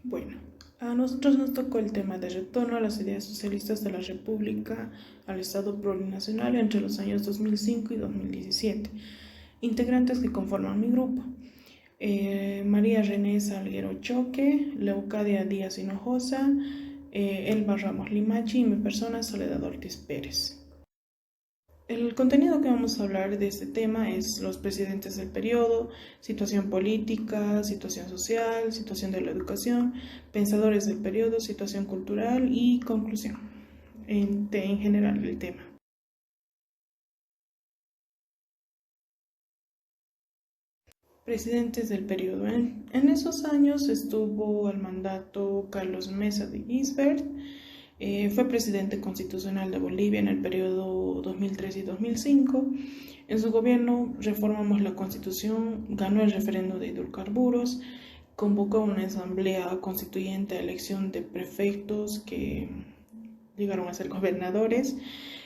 Bueno, a nosotros nos tocó el tema de retorno a las ideas socialistas de la República al Estado plurinacional entre los años 2005 y 2017. Integrantes que conforman mi grupo: María René Salguero Choque, Leocadia Díaz Hinojosa, Elba Ramos Limachi y mi persona Soledad Ortiz Pérez. El contenido que vamos a hablar de este tema es los presidentes del periodo, situación política, situación social, situación de la educación, pensadores del periodo, situación cultural y conclusión. En general el tema. Presidentes del periodo. En esos años estuvo al mandato Carlos Mesa de Gisbert. Fue presidente constitucional de Bolivia en el periodo 2003 y 2005. En su gobierno reformamos la constitución, ganó el referendo de hidrocarburos, convocó una asamblea constituyente a elección de prefectos que llegaron a ser gobernadores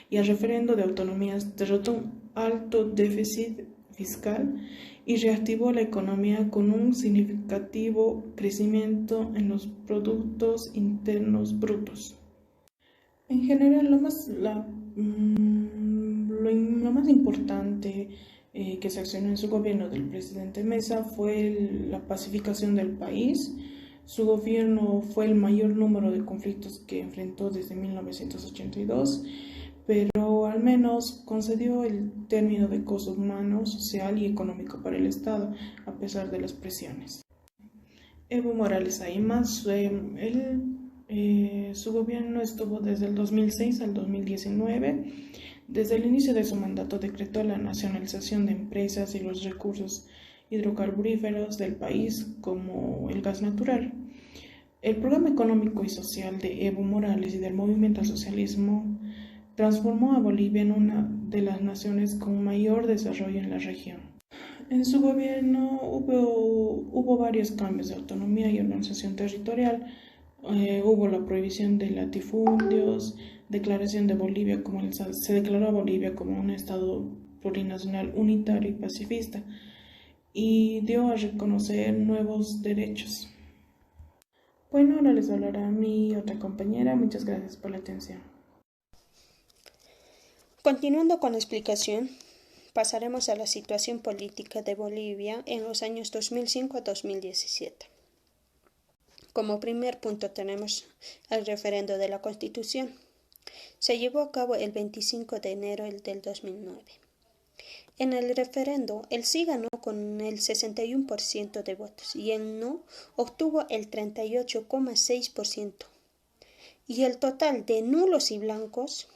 y al referendo de autonomías, derrotó un alto déficit fiscal y reactivó la economía con un significativo crecimiento en los productos internos brutos. En general, lo más importante que se accionó en su gobierno del presidente Mesa fue la pacificación del país. Su gobierno fue el mayor número de conflictos que enfrentó desde 1982, pero al menos concedió el término de costo humano, social y económico para el Estado, a pesar de las presiones. Evo Morales Aymas, su gobierno estuvo desde el 2006 al 2019. Desde el inicio de su mandato decretó la nacionalización de empresas y los recursos hidrocarburíferos del país, como el gas natural. El programa económico y social de Evo Morales y del movimiento al socialismo transformó a Bolivia en una de las naciones con mayor desarrollo en la región. En su gobierno hubo varios cambios de autonomía y organización territorial. Hubo la prohibición de latifundios, declaración de Bolivia se declaró a Bolivia como un estado plurinacional unitario y pacifista, y dio a reconocer nuevos derechos. Bueno, ahora les hablará mi otra compañera. Muchas gracias por la atención. Continuando con la explicación, pasaremos a la situación política de Bolivia en los años 2005 a 2017. Como primer punto tenemos el referendo de la Constitución. Se llevó a cabo el 25 de enero del 2009. En el referendo, el sí ganó con el 61% de votos y el no obtuvo el 38,6%. Y el total de nulos y blancos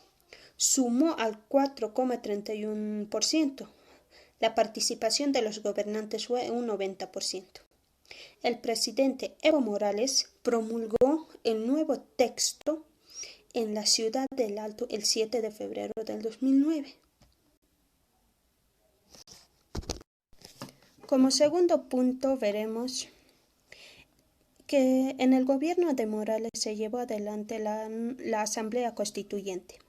sumó al 4,31%. La participación de los gobernantes fue un 90%. El presidente Evo Morales promulgó el nuevo texto en la ciudad del Alto el 7 de febrero del 2009. Como segundo punto veremos que en el gobierno de Morales se llevó adelante la Asamblea Constituyente,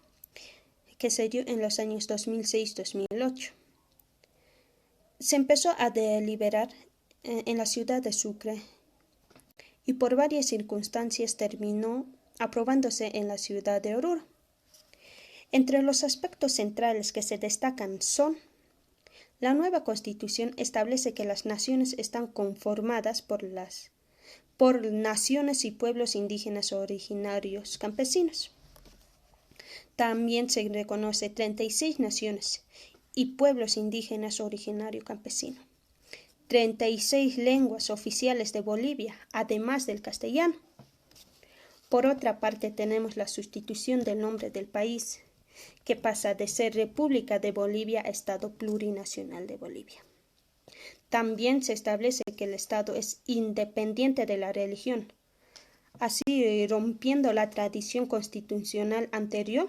que se dio en los años 2006-2008. Se empezó a deliberar en la ciudad de Sucre y por varias circunstancias terminó aprobándose en la ciudad de Oruro. Entre los aspectos centrales que se destacan son: la nueva Constitución establece que las naciones están conformadas por naciones y pueblos indígenas originarios campesinos. También se reconoce 36 naciones y pueblos indígenas originarios campesinos, 36 lenguas oficiales de Bolivia, además del castellano. Por otra parte, tenemos la sustitución del nombre del país, que pasa de ser República de Bolivia a Estado Plurinacional de Bolivia. También se establece que el Estado es independiente de la religión, así rompiendo la tradición constitucional anterior,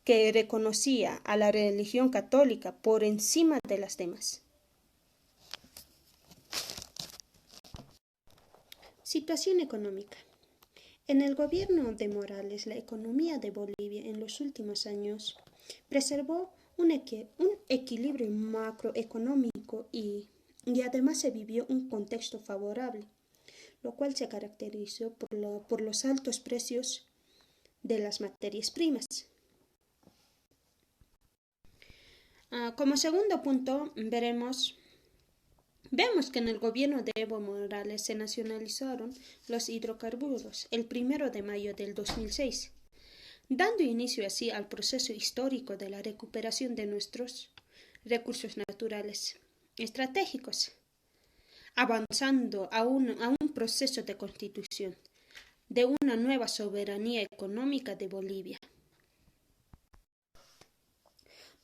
que reconocía a la religión católica por encima de las demás. Situación económica. En el gobierno de Morales, la economía de Bolivia en los últimos años preservó un equilibrio macroeconómico y además se vivió un contexto favorable. lo cual se caracterizó por los altos precios de las materias primas. Como segundo punto, vemos que en el gobierno de Evo Morales se nacionalizaron los hidrocarburos el 1 de mayo del 2006, dando inicio así al proceso histórico de la recuperación de nuestros recursos naturales estratégicos, avanzando a un proceso de constitución de una nueva soberanía económica de Bolivia.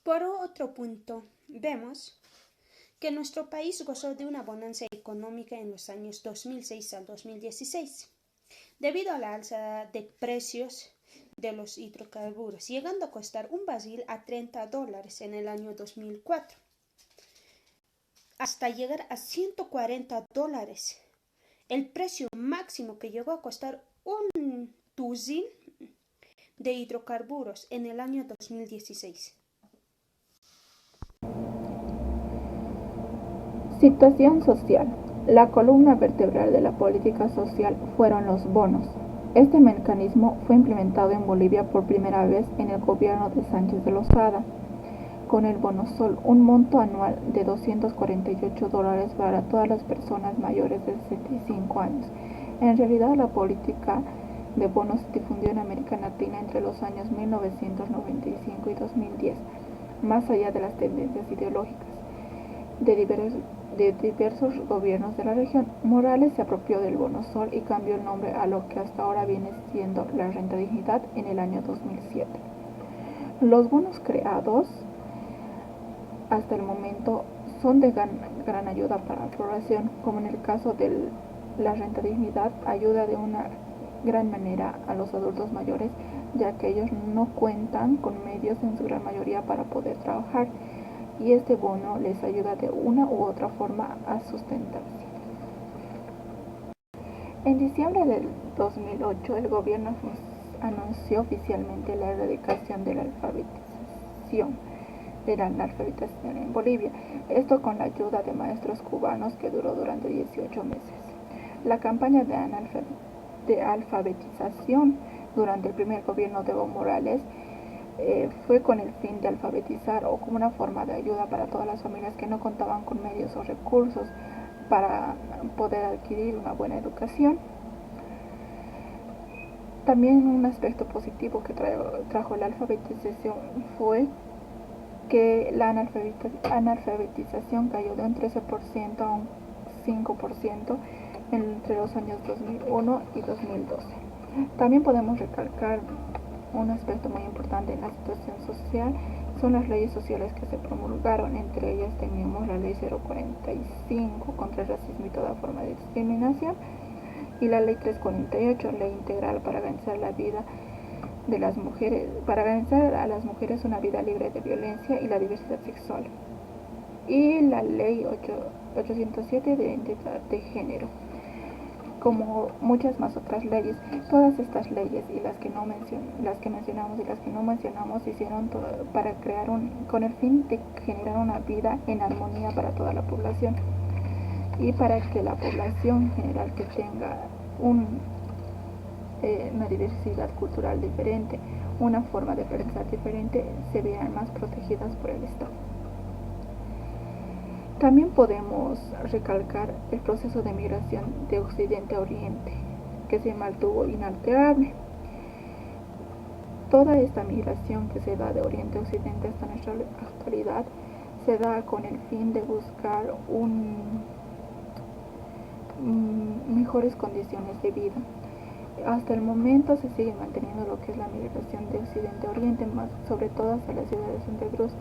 Por otro punto, vemos que nuestro país gozó de una bonanza económica en los años 2006 al 2016, debido a la alza de precios de los hidrocarburos, llegando a costar un barril a $30 en el año 2004, hasta llegar a $140, el precio máximo que llegó a costar un tuzín de hidrocarburos en el año 2016. Situación social. La columna vertebral de la política social fueron los bonos. Este mecanismo fue implementado en Bolivia por primera vez en el gobierno de Sánchez de Lozada, con el Bono Sol, un monto anual de $248 para todas las personas mayores de 65 años. En realidad, la política de bonos se difundió en América Latina entre los años 1995 y 2010, más allá de las tendencias ideológicas de diversos gobiernos de la región. Morales se apropió del Bono Sol y cambió el nombre a lo que hasta ahora viene siendo la Renta Dignidad en el año 2007. Los bonos creados hasta el momento son de gran ayuda para la población, como en el caso de la Renta Dignidad, ayuda de una gran manera a los adultos mayores, ya que ellos no cuentan con medios en su gran mayoría para poder trabajar, y este bono les ayuda de una u otra forma a sustentarse. En diciembre del 2008, el gobierno anunció oficialmente la erradicación de la alfabetización en Bolivia, esto con la ayuda de maestros cubanos que duró durante 18 meses. La campaña de alfabetización durante el primer gobierno de Evo Morales fue con el fin de alfabetizar o como una forma de ayuda para todas las familias que no contaban con medios o recursos para poder adquirir una buena educación. También un aspecto positivo que trajo la alfabetización fue que la analfabetización cayó de un 13% a un 5% entre los años 2001 y 2012. También podemos recalcar un aspecto muy importante en la situación social, son las leyes sociales que se promulgaron. Entre ellas teníamos la ley 045 contra el racismo y toda forma de discriminación, y la ley 348, ley integral para garantizar la vida de las mujeres, para garantizar a las mujeres una vida libre de violencia y la diversidad sexual, y la ley 807 de identidad de género, como muchas más otras leyes. Todas estas leyes y las que mencionamos y las que no mencionamos se hicieron para crear con el fin de generar una vida en armonía para toda la población, y para que la población general que tenga una diversidad cultural diferente, una forma de pensar diferente, se vean más protegidas por el Estado. También podemos recalcar el proceso de migración de Occidente a Oriente, que se mantuvo inalterable. Toda esta migración que se da de Oriente a Occidente hasta nuestra actualidad se da con el fin de buscar mejores condiciones de vida. Hasta el momento se sigue manteniendo lo que es la migración de Occidente a Oriente, más sobre todo hacia la ciudad de Santa Cruz.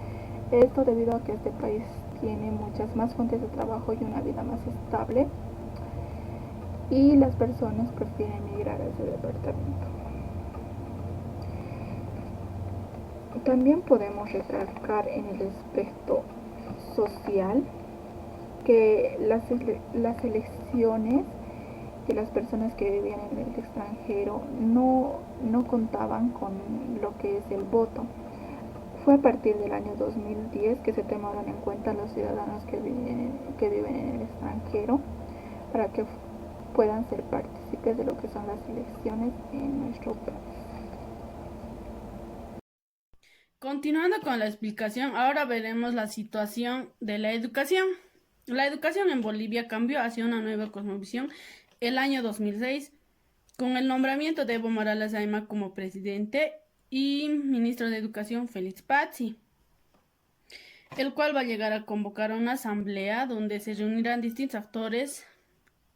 Esto debido a que este país tiene muchas más fuentes de trabajo y una vida más estable, y las personas prefieren migrar a ese departamento. También podemos recalcar en el aspecto social que las elecciones de las personas que vivían en el extranjero no contaban con lo que es el voto. Fue a partir del año 2010 que se tomaron en cuenta los ciudadanos que viven en el extranjero, para que puedan ser partícipes de lo que son las elecciones en nuestro país. Continuando con la explicación, ahora veremos la situación de la educación. La educación en Bolivia cambió hacia una nueva cosmovisión el año 2006 con el nombramiento de Evo Morales Ayma como presidente y ministro de Educación Félix Pazzi, el cual va a llegar a convocar a una asamblea donde se reunirán distintos actores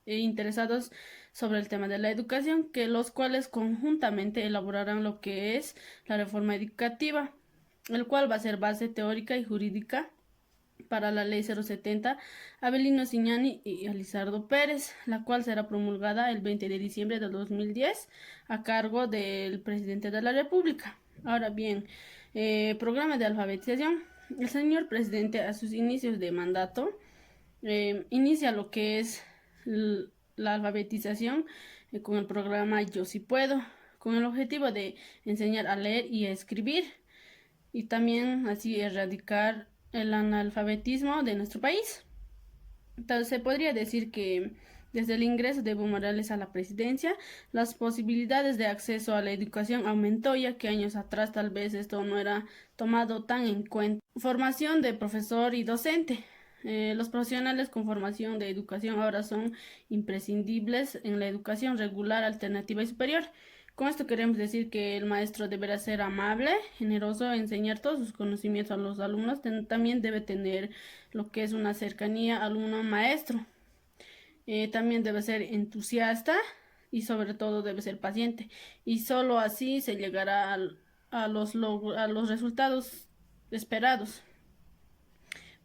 interesados sobre el tema de la educación, que los cuales conjuntamente elaborarán lo que es la reforma educativa, el cual va a ser base teórica y jurídica para la Ley 070 Avelino Ciñani y Elizardo Pérez, la cual será promulgada el 20 de diciembre de 2010 a cargo del presidente de la República. Ahora bien, programa de alfabetización. El señor presidente a sus inicios de mandato inicia lo que es la alfabetización con el programa Yo Sí Puedo, con el objetivo de enseñar a leer y a escribir y también así erradicar el analfabetismo de nuestro país. Entonces, se podría decir que desde el ingreso de Evo Morales a la presidencia, las posibilidades de acceso a la educación aumentó, ya que años atrás tal vez esto no era tomado tan en cuenta. Formación de profesor y docente. Los profesionales con formación de educación ahora son imprescindibles en la educación regular, alternativa y superior. Con esto queremos decir que el maestro deberá ser amable, generoso, enseñar todos sus conocimientos a los alumnos. También debe tener lo que es una cercanía alumno-maestro. También debe ser entusiasta y sobre todo debe ser paciente. Y solo así se llegará a los resultados esperados.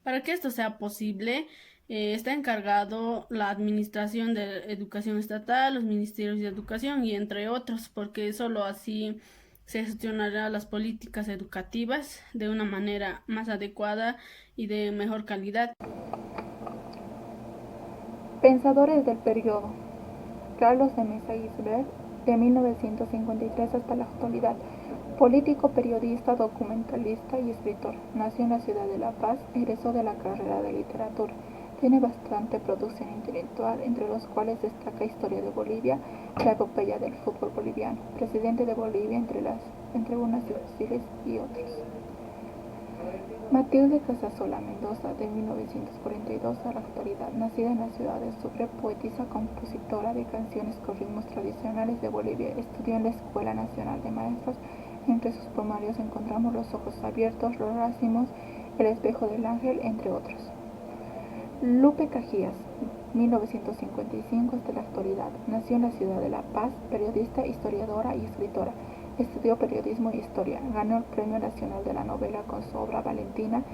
Para que esto sea posible, está encargado la Administración de Educación Estatal, los Ministerios de Educación y entre otros, porque solo así se gestionarán las políticas educativas de una manera más adecuada y de mejor calidad. Pensadores del periodo. Carlos de Mesa Gisbert, de 1953 hasta la actualidad. Político, periodista, documentalista y escritor. Nació en la ciudad de La Paz, egresó de la carrera de literatura. Tiene bastante producción intelectual, entre los cuales destaca Historia de Bolivia, la epopeya del fútbol boliviano, presidente de Bolivia entre unas difíciles y otras. Matilde Casasola Mendoza, de 1942 a la actualidad, nacida en la ciudad de Sucre, poetisa, compositora de canciones con ritmos tradicionales de Bolivia, estudió en la Escuela Nacional de Maestros. Entre sus poemarios encontramos Los ojos abiertos, Los racimos, El espejo del ángel, entre otros. Lupe Cajías, 1955 hasta la actualidad, nació en la ciudad de La Paz, periodista, historiadora y escritora. Estudió periodismo y historia. Ganó el Premio Nacional de la Novela con su obra Valentina,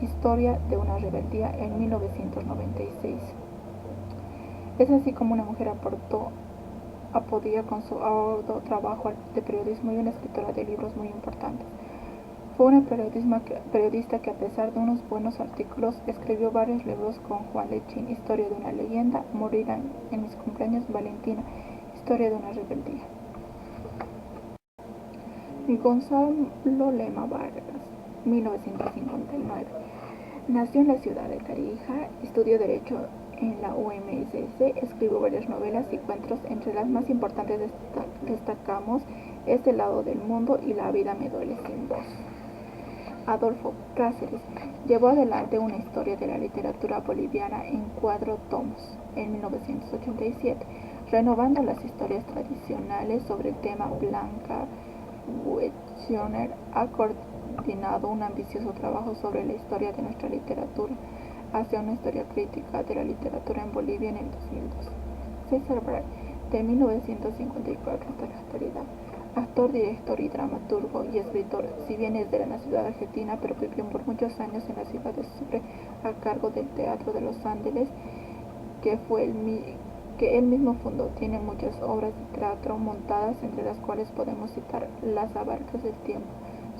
Historia de una rebeldía, en 1996. Es así como una mujer apodía con su arduo trabajo de periodismo y una escritora de libros muy importantes. Fue una periodista que, a pesar de unos buenos artículos, escribió varios libros con Juan Lechín: Historia de una leyenda, Morirán en mis cumpleaños, Valentina, Historia de una rebeldía. Gonzalo Lema Vargas, 1959. Nació en la ciudad de Tarija, estudió Derecho en la UMSS, escribió varias novelas y cuentos. Entre las más importantes destacamos Este lado del mundo y La vida me duele sin voz. Adolfo Cáceres llevó adelante una historia de la literatura boliviana en 4 tomos en 1987, renovando las historias tradicionales sobre el tema. Blanca Wetzschner ha coordinado un ambicioso trabajo sobre la historia de nuestra literatura, hacia una historia crítica de la literatura en Bolivia en el 2002. César Bray, de 1954 hasta la actualidad. Actor, director y dramaturgo y escritor, si bien es de la nacionalidad argentina, pero vivió por muchos años en la ciudad de Sucre a cargo del Teatro de los Ángeles, que él mismo fundó. Tiene muchas obras de teatro montadas, entre las cuales podemos citar Las abarcas del tiempo,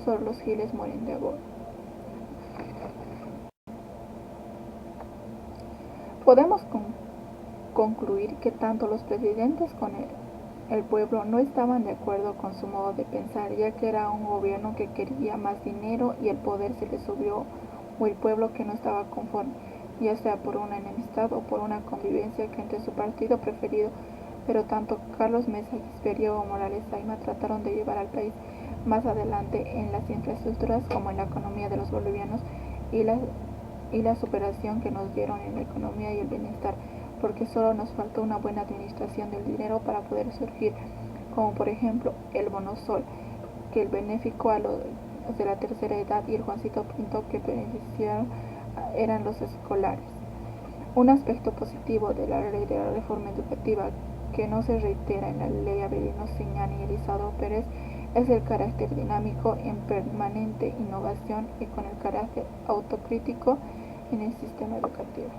Solo los giles mueren de amor. Podemos concluir que tanto los presidentes como el pueblo no estaban de acuerdo con su modo de pensar, ya que era un gobierno que quería más dinero y el poder se le subió, o el pueblo que no estaba conforme. ya sea por una enemistad o por una convivencia que entre su partido preferido, pero tanto Carlos Mesa Quispe y Evo Morales Ayma trataron de llevar al país más adelante en las infraestructuras como en la economía de los bolivianos y la superación que nos dieron en la economía y el bienestar, porque solo nos faltó una buena administración del dinero para poder surgir, como por ejemplo el Bono Sol, que el beneficio a los de la tercera edad y el Juancito Pinto que beneficiaron eran los escolares. Un aspecto positivo de la ley de la reforma educativa que no se reitera en la ley Avelino Señani y Elisado Pérez es el carácter dinámico en permanente innovación y con el carácter autocrítico en el sistema educativo.